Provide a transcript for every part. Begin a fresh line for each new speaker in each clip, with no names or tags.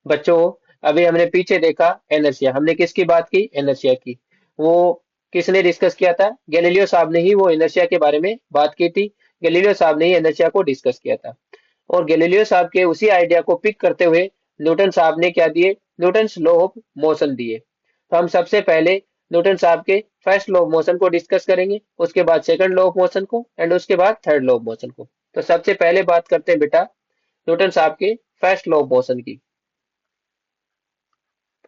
बच्चों, अभी हमने पीछे देखा इनर्शिया, हमने किसकी बात की? इनर्शिया की। वो किसने डिस्कस किया था? गैलीलियो साहब ने ही वो इनर्शिया के बारे में बात की थी। गैलीलियो साहब ने ही इनर्शिया को डिस्कस किया था। और गैलीलियो साहब के उसी आइडिया को पिक करते हुए न्यूटन साहब ने क्या दिए? न्यूटन्स लॉ ऑफ मोशन दिए। तो हम सबसे पहले न्यूटन साहब के फर्स्ट लॉ ऑफ मोशन को डिस्कस करेंगे, उसके बाद सेकंड लॉ ऑफ मोशन को, एंड उसके बाद थर्ड लॉ ऑफ मोशन को। तो सबसे पहले बात करते हैं बेटा न्यूटन साहब के फर्स्ट लॉ ऑफ मोशन की।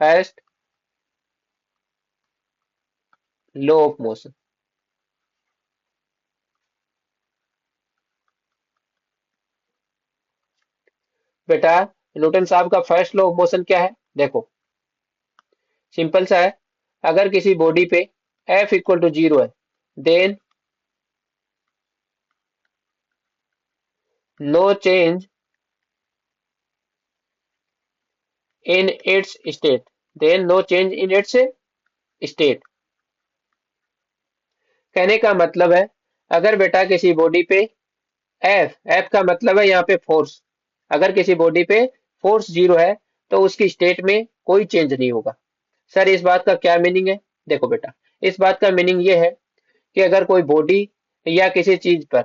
First law of motion. बेटा न्यूटन साहब का फर्स्ट लॉ ऑफ मोशन क्या है? देखो, सिंपल सा है। अगर किसी बॉडी पे F इक्वल टू 0 है, then no change in its state. Then no change in its state. कहने का मतलब है, अगर बेटा किसी बॉडी पे एफ का मतलब है यहाँ पे फोर्स, अगर किसी बॉडी पे फोर्स 0 है तो उसकी स्टेट में कोई चेंज नहीं होगा। सर इस बात का क्या मीनिंग है? देखो बेटा, इस बात का मीनिंग ये है कि अगर कोई बॉडी या किसी चीज पर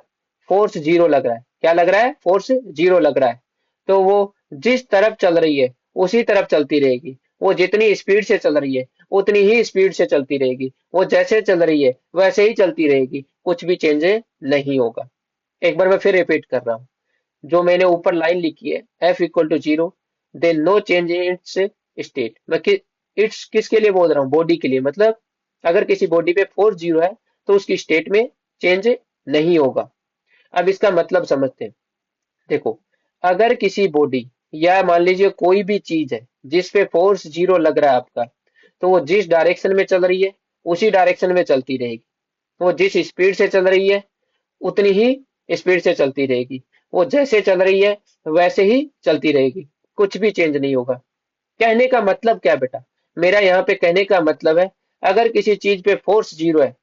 फोर्स 0 लग रहा है, क्या लग रहा है? फोर्स 0 लग रहा है, तो वो जिस तरफ चल रही है उसी तरफ चलती रहेगी। वो जितनी स्पीड से चल रही है उतनी ही स्पीड से चलती रहेगी। वो जैसे चल रही है वैसे ही चलती रहेगी, कुछ भी चेंज नहीं होगा। एक बार मैं फिर रिपीट कर रहा हूँ, जो मैंने ऊपर लाइन लिखी है, F equal to 0, then no change in its state. Its किसके लिए बोल रहा हूँ? बॉडी के लिए। मतलब अगर किसी बॉडी पे फोर्स 0 है तो उसकी स्टेट में चेंज नहीं होगा। अब इसका मतलब समझते हैं। देखो, अगर किसी बॉडी या मान लीजिए कोई भी चीज है जिस पे फोर्स 0 लग रहा है आपका, तो वो जिस डायरेक्शन में चल रही है उसी डायरेक्शन में चलती रहेगी। वो जिस स्पीड से चल रही है उतनी ही स्पीड से चलती रहेगी। वो जैसे चल रही है वैसे ही चलती रहेगी, कुछ भी चेंज नहीं होगा। कहने का मतलब क्या बेटा? मेरा यहाँ पे कहने का मतलब है, अगर किसी चीज पे फोर्स 0 है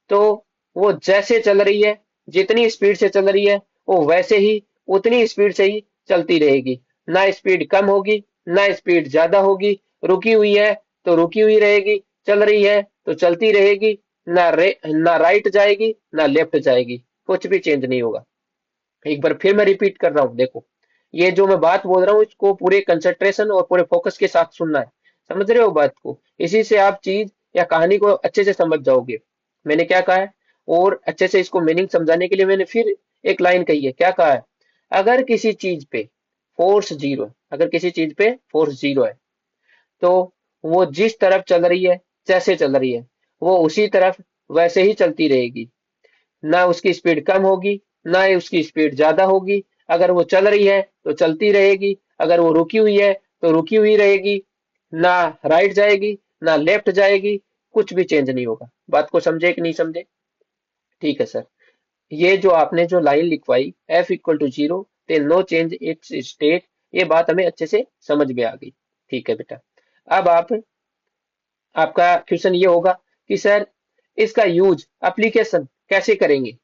तो वो जैसे चल रही है, जितनी स्पीड से चल रही है, वो वैसे ही उतनी स्पीड से ही चलती रहेगी। ना स्पीड कम होगी ना स्पीड ज्यादा होगी। रुकी हुई है तो रुकी हुई रहेगी, चल रही है तो चलती रहेगी। ना राइट जाएगी ना लेफ्ट जाएगी, कुछ भी चेंज नहीं होगा। एक बार फिर मैं रिपीट कर रहा हूँ। देखो, ये जो मैं बात बोल रहा हूँ इसको पूरे कंसंट्रेशन और पूरे फोकस के साथ सुनना है। समझ रहे हो बात को? इसी से आप चीज या कहानी को अच्छे से समझ जाओगे। मैंने क्या कहा है, और अच्छे से इसको मीनिंग समझाने के लिए मैंने फिर एक लाइन कही है। क्या कहा है? अगर किसी चीज पे फोर्स 0 है, अगर किसी चीज पे फोर्स 0 है तो वो जिस तरफ चल रही है, जैसे चल रही है, वो उसी तरफ वैसे ही चलती रहेगी। ना उसकी स्पीड कम होगी ना ही उसकी स्पीड ज्यादा होगी। अगर वो चल रही है तो चलती रहेगी, अगर वो रुकी हुई है तो रुकी हुई रहेगी। ना राइट जाएगी ना लेफ्ट जाएगी, कुछ भी चेंज नहीं होगा। बात को समझे कि नहीं समझे? ठीक है सर। ये जो आपने जो लाइन लिखवाई, F equal to 0 then no change it's state, ये बात हमें अच्छे से समझ में आ गई। ठीक है बेटा। अब आपका क्वेश्चन ये होगा कि सर इसका यूज एप्लीकेशन कैसे करेंगे?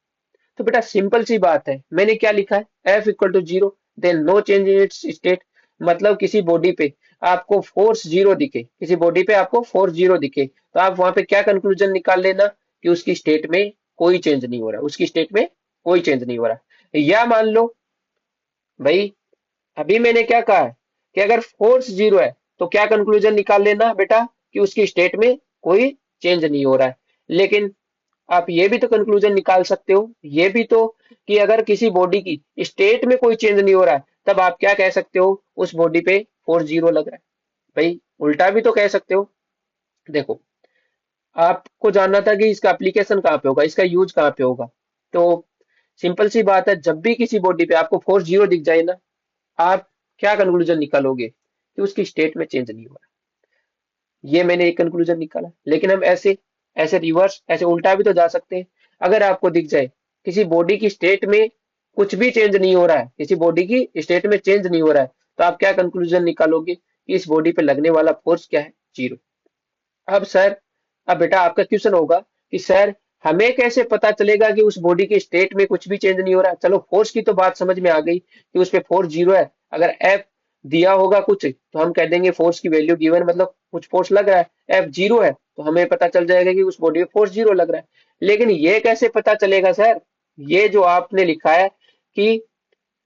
तो बेटा सिंपल सी बात है, मैंने क्या लिखा है? F equal to 0 then no change in its state. मतलब किसी बॉडी पे आपको फोर्स 0 दिखे, किसी बॉडी पे आपको फोर्स 0 दिखे, तो आप वहां पे क्या कंक्लूजन निकाल लेना कि उसकी स्टेट में कोई चेंज नहीं हो रहा, उसकी स्टेट में कोई चेंज नहीं हो रहा। या मान लो भाई, अभी मैंने क्या कहा है कि अगर फोर्स 0 है तो क्या कंक्लूजन निकाल लेना बेटा कि उसकी स्टेट में कोई चेंज नहीं हो रहा है। लेकिन आप ये भी तो कंक्लूजन निकाल सकते हो, ये भी तो, कि अगर किसी बॉडी की स्टेट में कोई चेंज नहीं हो रहा है तब आप क्या कह सकते हो? उस बॉडी पे फोर्स 0 लग रहा है। भाई उल्टा भी तो कह सकते हो। देखो, आपको जानना था कि इसका एप्लीकेशन कहाँ पे होगा, इसका यूज कहाँ पे होगा। तो सिंपल सी बात है, जब भी किसी बॉडी पे आपको फोर्स 0 दिख जाए ना, आप क्या कंक्लूजन निकालोगे कि उसकी स्टेट में चेंज नहीं हो रहा। ये मैंने एक कंक्लूजन निकाला। लेकिन हम ऐसे ऐसे रिवर्स, ऐसे उल्टा भी तो जा सकते हैं। अगर आपको दिख जाए किसी बॉडी की स्टेट में कुछ भी चेंज नहीं हो रहा है, किसी बॉडी की स्टेट में चेंज नहीं हो रहा है, तो आप क्या कंक्लूजन निकालोगे कि इस बॉडी पे लगने वाला फोर्स क्या है? 0। अब सर, अब बेटा आपका क्वेश्चन होगा कि सर हमें कैसे पता चलेगा कि उस बॉडी के स्टेट में कुछ भी चेंज नहीं हो रहा है? चलो फोर्स की तो बात समझ में आ गई कि उस पे फोर्स 0 है। अगर एफ दिया होगा कुछ तो हम कह देंगे फोर्स की वैल्यू गिवन, मतलब कुछ फोर्स लग रहा है, एफ जीरो है तो हमें पता चल जाएगा कि उस बॉडी में फोर्स जीरो लग रहा है। लेकिन ये कैसे पता चलेगा सर? ये जो आपने लिखा है कि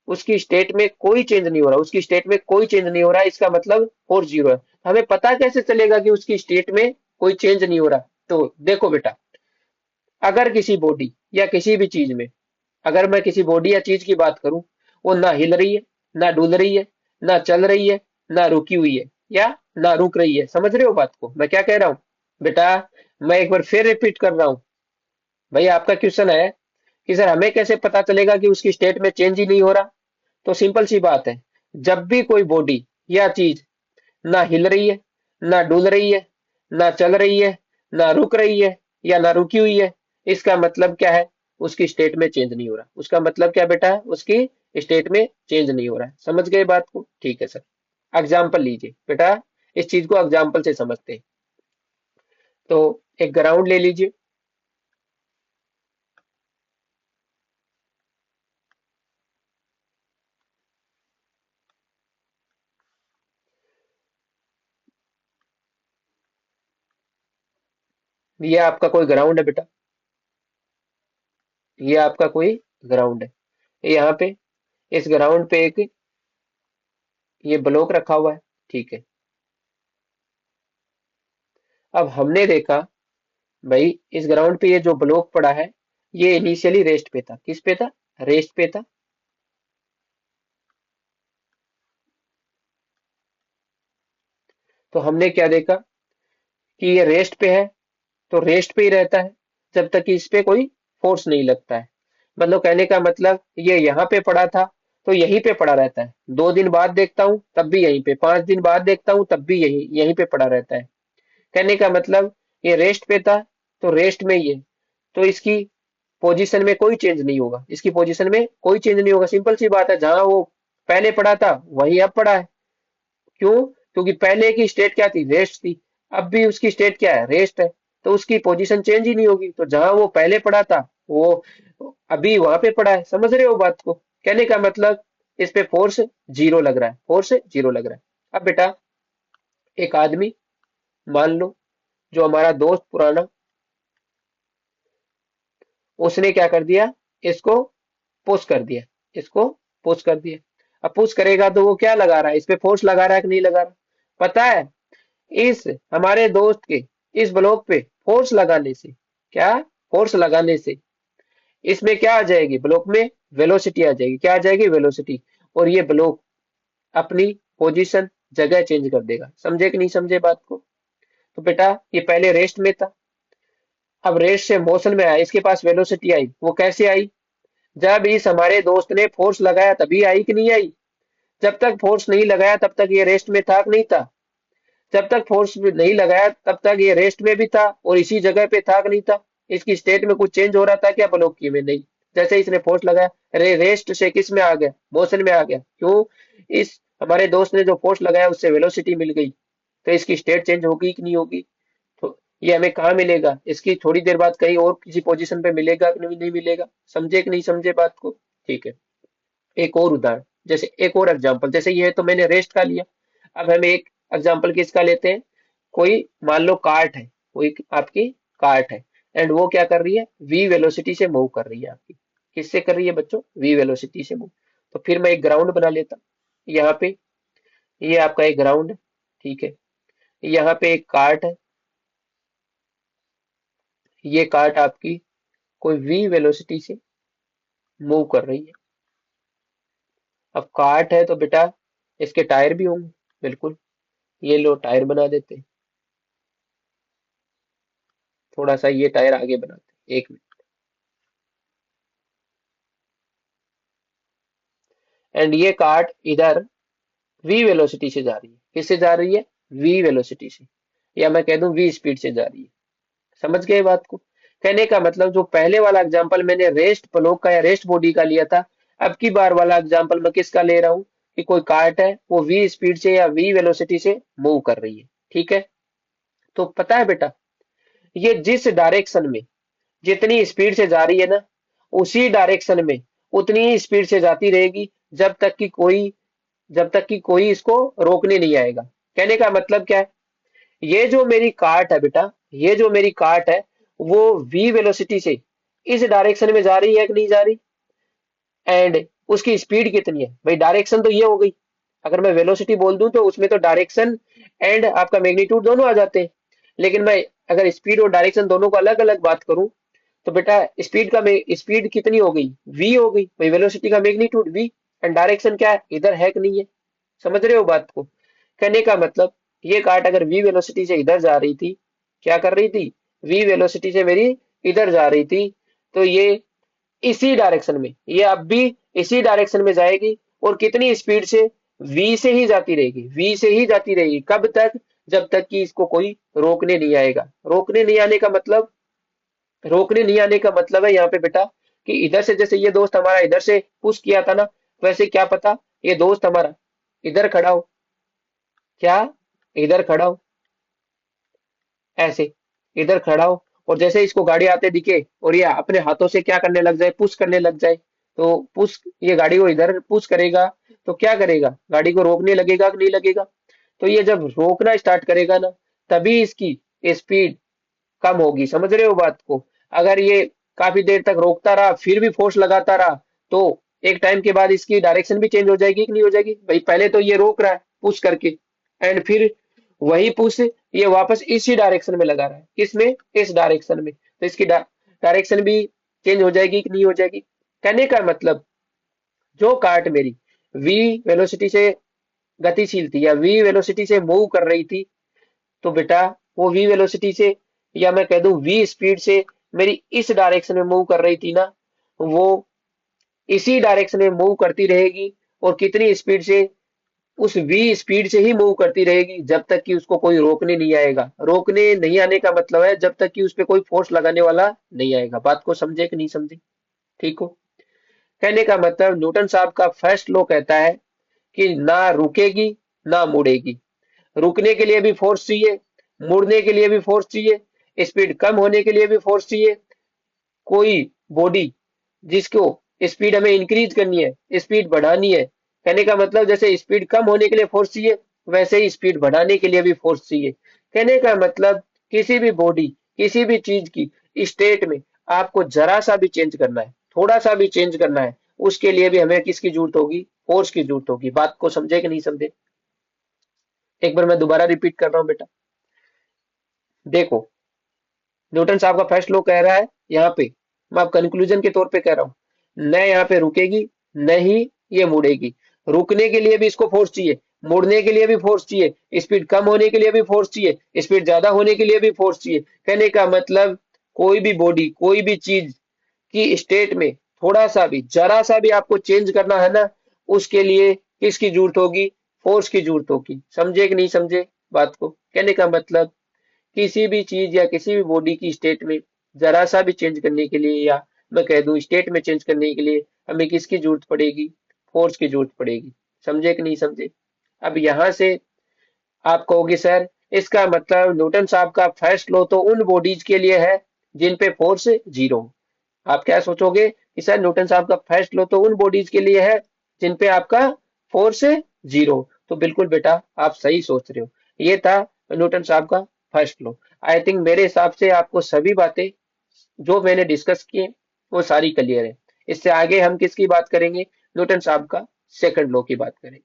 उसकी स्टेट में कोई चेंज नहीं हो रहा, उसकी स्टेट में कोई चेंज नहीं हो रहा, इसका मतलब फोर्स जीरो है। हमें पता कैसे चलेगा कि उसकी स्टेट में कोई चेंज नहीं हो रहा? तो देखो बेटा, अगर किसी बॉडी या किसी भी चीज में, अगर मैं किसी बॉडी या चीज की बात करूं, वो ना हिल रही है, ना डुल रही है, ना चल रही है, ना रुकी हुई है, या ना रुक रही है। समझ रहे हो बात को मैं क्या कह रहा हूं? बेटा मैं एक बार फिर रिपीट कर रहा हूं। भाई आपका क्वेश्चन है कि सर हमें कैसे पता चलेगा कि उसकी स्टेट में चेंज ही नहीं हो रहा? तो सिंपल सी बात है, जब भी कोई बॉडी या चीज ना हिल रही है, ना डुल रही है, ना चल रही है, ना रुक रही है, या ना रुकी हुई है, इसका मतलब क्या है? उसकी स्टेट में चेंज नहीं हो रहा। उसका मतलब क्या बेटा? उसकी स्टेट में चेंज नहीं हो रहा है। समझ गए बात को? ठीक है सर। एग्जाम्पल लीजिए बेटा, इस चीज को एग्जाम्पल से समझते हैं। तो एक ग्राउंड ले लीजिए। ये आपका कोई ग्राउंड है बेटा, ये आपका कोई ग्राउंड है। यहाँ पे इस ग्राउंड पे एक ये ब्लॉक रखा हुआ है, ठीक है। अब हमने देखा भाई इस ग्राउंड पे ये जो ब्लॉक पड़ा है, ये इनिशियली रेस्ट पे था। किस पे था? रेस्ट पे था। तो हमने क्या देखा कि ये रेस्ट पे है, तो रेस्ट पे ही रहता है जब तक कि इस पे कोई फोर्स नहीं लगता है। मतलब कहने का मतलब ये यहाँ पे पड़ा था तो यहीं पे पड़ा रहता है। 2 दिन बाद देखता हूँ तब भी यहीं पे, 5 दिन बाद देखता हूँ तब भी यहीं यहीं पे पड़ा रहता है। कहने का मतलब ये रेस्ट पे था तो रेस्ट में ही है, तो इसकी पोजीशन में कोई चेंज नहीं होगा, इसकी पोजीशन में कोई चेंज नहीं होगा। सिंपल सी बात है, जहां वो पहले पड़ा था वहीं अब पड़ा है। क्यों? क्योंकि पहले की स्टेट क्या थी? रेस्ट थी। अब भी उसकी स्टेट क्या है? रेस्ट है। तो उसकी पोजीशन चेंज ही नहीं होगी। तो जहां वो पहले पड़ा था वो अभी वहां पे पड़ा है। समझ रहे हो बात को? कहने का मतलब इस पे फोर्स जीरो लग रहा है, फोर्स जीरो लग रहा है। अब बेटा एक आदमी मान लो, जो हमारा दोस्त पुराना, उसने क्या कर दिया? इसको पुश कर दिया, इसको पुश कर दिया। अब पुश करेगा तो वो क्या लगा रहा है? इस पे फोर्स लगा रहा है कि नहीं लगा रहा? पता है, इस हमारे दोस्त के इस ब्लॉक पे फोर्स लगाने से, क्या? फोर्स लगाने से इसमें क्या आ जाएगी? ब्लॉक में वेलोसिटी आ जाएगी। क्या आ जाएगी? वेलोसिटी। और ये ब्लॉक अपनी पोजीशन, जगह चेंज कर देगा। समझे कि नहीं समझे बात को? तो बेटा ये पहले रेस्ट में था, अब रेस्ट से मोशन में आया, इसके पास वेलोसिटी आई। वो कैसे आई? जब इस हमारे दोस्त ने फोर्स लगाया तभी आई कि नहीं आई? जब तक फोर्स नहीं लगाया तब तक ये रेस्ट में था कि नहीं था? जब तक फोर्स नहीं लगाया तब तक ये रेस्ट में भी था और इसी जगह पे था कि नहीं था? इसकी स्टेट में कुछ चेंज हो रहा था क्या? ब्लॉक की में नहीं। जैसे इसने फोर्स लगाया, रेस्ट से किस में आ गया? मोशन में आ गया। क्यों? इस हमारे दोस्त ने जो फोर्स लगाया उससे वेलोसिटी मिल गई। तो इसकी स्टेट चेंज होगी कि नहीं होगी? तो ये हमें कहाँ मिलेगा? इसकी थोड़ी देर बाद कहीं और किसी पोजीशन पे मिलेगा कि नहीं मिलेगा? समझे कि नहीं समझे बात को? ठीक है। एक और उदाहरण, जैसे एक और एग्जांपल, जैसे ये तो मैंने रेस्ट का लिया। अब हम एक एग्जांपल किसका लेते हैं? कोई मान लो कार्ट है, कोई आपकी कार्ट है, एंड वो क्या कर रही है? वी वेलोसिटी से मूव कर रही है आपकी। किससे कर रही है बच्चों? वी वेलोसिटी से मूव। तो फिर मैं एक ग्राउंड बना लेता हूँ। यहाँ पे ये आपका एक ग्राउंड है, ठीक है। यहाँ पे एक कार्ट है, ये कार्ट आपकी कोई वी वेलोसिटी से मूव कर रही है। अब कार्ट है तो बेटा इसके टायर भी होंगे, बिल्कुल। ये लो टायर बना देते हैं, थोड़ा सा ये टायर आगे बनाते हैं, 1 मिनट। एंड ये कार्ट इधर वी वेलोसिटी से जा रही है। किससे जा रही है? वी वेलोसिटी से, या मैं कह दूं वी स्पीड से जा रही है। समझ गए बात को? कहने का मतलब जो पहले वाला एग्जांपल मैंने रेस्ट ब्लॉक का या रेस्ट बॉडी का लिया था, अब की बार वाला एग्जांपल मैं किसका ले रहा हूं? कि कोई कार्ट है वो वी स्पीड से या वी वेलोसिटी से मूव कर रही है, ठीक है। तो पता है बेटा, ये जिस डायरेक्शन में जितनी स्पीड से जा रही है ना, उसी डायरेक्शन में उतनी ही स्पीड से जाती रहेगी जब तक कि कोई जब तक कि कोई इसको रोकने नहीं आएगा। कहने का मतलब क्या है, ये जो मेरी कार्ट है बेटा, ये जो मेरी कार्ट है वो v वेलोसिटी से इस डायरेक्शन में जा रही है कि नहीं जा रही, एंड उसकी स्पीड कितनी है। भाई डायरेक्शन तो ये हो गई, अगर मैं वेलोसिटी बोल दूं तो उसमें तो डायरेक्शन एंड आपका मैग्नीट्यूड दोनों आ जाते हैं। लेकिन मैं अगर स्पीड और डायरेक्शन दोनों को अलग अलग बात करूं तो बेटा स्पीड का स्पीड कितनी हो गई, v हो गई। भाई वेलोसिटी का मैग्नीट्यूड v, एंड डायरेक्शन क्या है, इधर है कि नहीं है। समझ रहे हो बात को। कहने का मतलब ये कार्ट अगर v वेलोसिटी से इधर जा रही थी, क्या कर रही थी, v वेलोसिटी से मेरी इधर जा रही थी, तो ये इसी डायरेक्शन में, ये अब भी इसी डायरेक्शन में जाएगी, और कितनी स्पीड से, v से ही जाती रहेगी, v से ही जाती रहेगी। कब तक, जब तक कि इसको कोई रोकने नहीं आएगा। रोकने नहीं आने का मतलब, रोकने नहीं आने का मतलब है यहाँ पे बेटा कि इधर से, जैसे ये दोस्त हमारा इधर से पुश किया था ना, वैसे क्या पता ये दोस्त हमारा इधर खड़ा हो, क्या, इधर खड़ा हो, ऐसे इधर खड़ा हो, और जैसे इसको गाड़ी आते दिखे और ये अपने हाथों से क्या करने लग जाए, पुश करने लग जाए, तो पुश, ये गाड़ी को इधर पुश करेगा, तो क्या करेगा, गाड़ी को रोकने लगेगा कि नहीं लगेगा। तो ये जब रोकना स्टार्ट करेगा ना, तभी इसकी स्पीड कम होगी। समझ रहे हो बात को। अगर ये काफी देर तक रोकता रहा फिर भी फोर्स लगाता रहा, तो एक टाइम के बाद इसकी डायरेक्शन भी चेंज हो जाएगी कि नहीं हो जाएगी। भाई पहले तो ये रोक रहा है पुश करके, एंड फिर वही पुश ये वापस इसी डायरेक्शन में लगा रहा है, किसमें, इस डायरेक्शन में, तो इसकी डायरेक्शन भी चेंज हो जाएगी कि नहीं हो जाएगी। कहने का मतलब जो कार्ट मेरी v वेलोसिटी से गतिशील थी, या v वेलोसिटी से मूव कर रही थी, तो बेटा वो v वेलोसिटी से, या मैं कह दूं v स्पीड से मेरी इस डायरेक्शन में मूव कर रही थी ना, वो इसी डायरेक्शन में मूव करती रहेगी, और कितनी स्पीड से, उस v स्पीड से ही मूव करती रहेगी, जब तक कि उसको कोई रोकने नहीं आएगा। रोकने नहीं आने का मतलब है जब तक कि उस पे कोई फोर्स लगाने वाला नहीं आएगा। बात को समझे कि नहीं समझे, ठीक हो। कहने का मतलब न्यूटन साहब का फर्स्ट लॉ कहता है कि ना रुकेगी ना मुड़ेगी। रुकने के लिए भी फोर्स चाहिए, मुड़ने के लिए भी फोर्स चाहिए, स्पीड कम होने के लिए भी फोर्स चाहिए। कोई बॉडी जिसको स्पीड हमें इंक्रीज करनी है, स्पीड बढ़ानी है, कहने का मतलब जैसे स्पीड कम होने के लिए फोर्स चाहिए, वैसे ही स्पीड बढ़ाने के लिए भी फोर्स चाहिए। कहने का मतलब किसी भी बॉडी, किसी भी चीज की स्टेट में आपको जरा सा भी चेंज करना है, थोड़ा सा भी चेंज करना है, उसके लिए भी हमें किसकी जरूरत होगी, फोर्स की जरूरत होगी। बात को समझे कि नहीं समझे। एक बार मैं दोबारा रिपीट कर रहा हूँ बेटा। देखो, न्यूटन साहब का फर्स्ट लॉ कह रहा है यहाँ पे, मैं अब कंक्लूजन के तौर पे कह रहा हूँ, न यहाँ पे रुकेगी, न ही ये मुड़ेगी। रुकने के लिए भी इसको फोर्स चाहिए, मुड़ने के लिए भी फोर्स चाहिए, स्पीड कम होने के लिए भी फोर्स चाहिए, स्पीड ज्यादा होने के लिए भी फोर्स चाहिए। कहने का मतलब कोई भी बॉडी, कोई भी चीज की स्टेट में थोड़ा सा भी, जरा सा भी आपको चेंज करना है ना, उसके लिए किसकी जरूरत होगी, फोर्स की जरूरत होगी। समझे कि नहीं समझे बात को। कहने का मतलब किसी भी चीज या किसी भी बॉडी की स्टेट में जरा सा भी चेंज करने के लिए, या मैं कह दूं स्टेट में चेंज करने के लिए, हमें किसकी जरूरत पड़ेगी, फोर्स की जरूरत पड़ेगी। समझे कि नहीं समझे। अब यहां से आप कहोगे सर इसका मतलब न्यूटन साहब का फर्स्ट लॉ तो उन बॉडीज के लिए है जिन पे फोर्स जीरो। आप क्या सोचोगे कि सर न्यूटन साहब का फर्स्ट लॉ तो उन बॉडीज के लिए है जिन पे आपका फोर्स जीरो। तो बिल्कुल बेटा आप सही सोच रहे हो, ये था न्यूटन साहब का फर्स्ट लॉ। आई थिंक मेरे हिसाब से आपको सभी बातें जो मैंने डिस्कस की वो सारी क्लियर है। इससे आगे हम किसकी बात करेंगे, न्यूटन साहब का सेकंड लॉ की बात करेंगे।